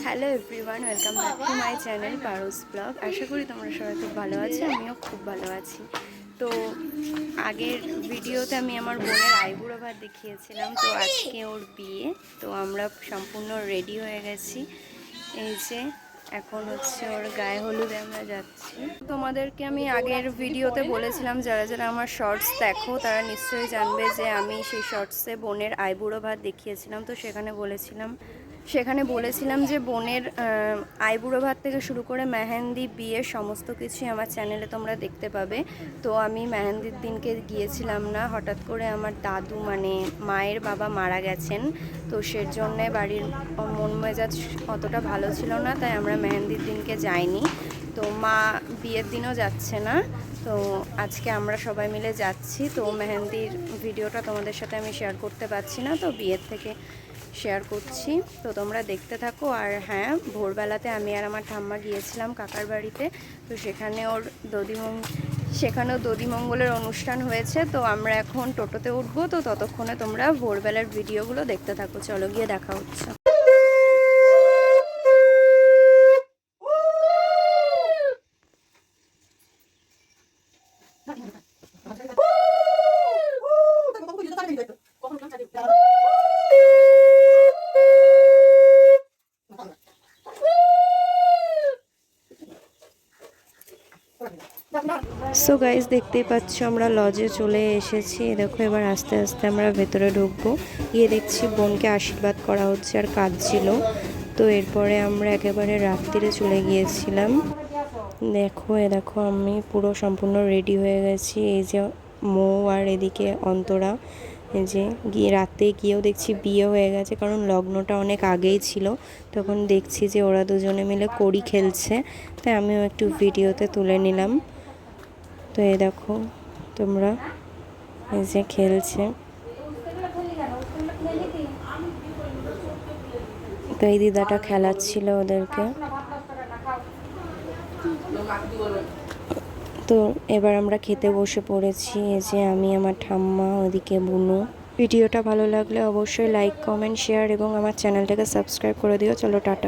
Hello everyone, welcome back to my channel Paru's blog. আশা করি তোমরা সবাই খুব ভালো আছো, আমিও খুব ভালো আছি। তো আগের ভিডিওতে আমি আমার বোনের আইবুড়ো ভাত দেখিয়েছিলাম, তো আজকে ওর বিয়ে। তো আমরা সম্পূর্ণ রেডি হয়ে গেছি। এই যে এখন হচ্ছে ওর গায়ে হলুদে আমরা যাচ্ছি। তোমাদেরকে আমি আগের ভিডিওতে বলেছিলাম, যারা যারা আমার শর্টস দেখো তারা নিশ্চয়ই জানবে যে আমি সেই শর্টসে বোনের আইবুড়ো ভাত দেখিয়েছিলাম। তো সেখানে বলেছিলাম যে বোনের আইবুড়ো ভাত থেকে শুরু করে মেহেন্দি, বিয়ের সমস্ত কিছুই আমার চ্যানেলে তোমরা দেখতে পাবে। তো আমি মেহেন্দির দিনকে গিয়েছিলাম না, হঠাৎ করে আমার দাদু মানে মায়ের বাবা মারা গেছেন। তো সেজন্যে বাড়ির মন মেজাজ অতটা ভালো ছিল না, তাই আমরা মেহেন্দির দিনকে যাইনি। তো মা বিয়ের দিনও যাচ্ছে না। তো আজকে আমরা সবাই মিলে যাচ্ছি। তো মেহেন্দির ভিডিওটা তোমাদের সাথে আমি শেয়ার করতে পারছি না, তো বিয়ের থেকে শেয়ার করছি। তো তোমরা দেখতে থাকো। আর হ্যাঁ, ভোরবেলাতে আমি আর আমার ঠাম্মা গিয়েছিলাম কাকার বাড়িতে। তো সেখানেও দধিমঙ্গলের অনুষ্ঠান হয়েছে। তো আমরা এখন টোটোতে উঠবো। তো ততক্ষণে তোমরা ভোরবেলার ভিডিওগুলো দেখতে থাকো। চলো গিয়ে দেখা হচ্ছে। সো গাইজ, দেখতেই পাচ্ছ আমরা লজে চলে এসেছি। দেখো এবার আস্তে আস্তে আমরা ভেতরে ঢুকবো। গিয়ে দেখছি বোনকে আশীর্বাদ করা হচ্ছে আর কাজ ছিল। তো এরপরে আমরা একেবারে রাত্রিরে চলে গিয়েছিলাম। দেখো আমি পুরো সম্পূর্ণ রেডি হয়ে গেছি। এই যে মৌ আর এদিকে অন্তরা, এই যে রাতে গিয়েও দেখছি বিয়ে হয়ে গেছে, কারণ লগ্নটা অনেক আগেই ছিল। তখন দেখছি যে ওরা দুজনে মিলে কড়ি খেলছে, তাই আমিও একটু ভিডিওতে তুলে নিলাম। তো এই দেখো তোমরা, এই যে খেলছে। তো এই দিদাটা খেলাচ্ছিল ওদেরকে। তো এবার আমরা খেতে বসে পড়েছি। এই যে আমি, আমার ঠাম্মা, ওদিকে বুনু। ভিডিওটা ভালো লাগলে অবশ্যই লাইক, কমেন্ট, শেয়ার এবং আমার চ্যানেলটাকে সাবস্ক্রাইব করে দিও। চলো টাটা।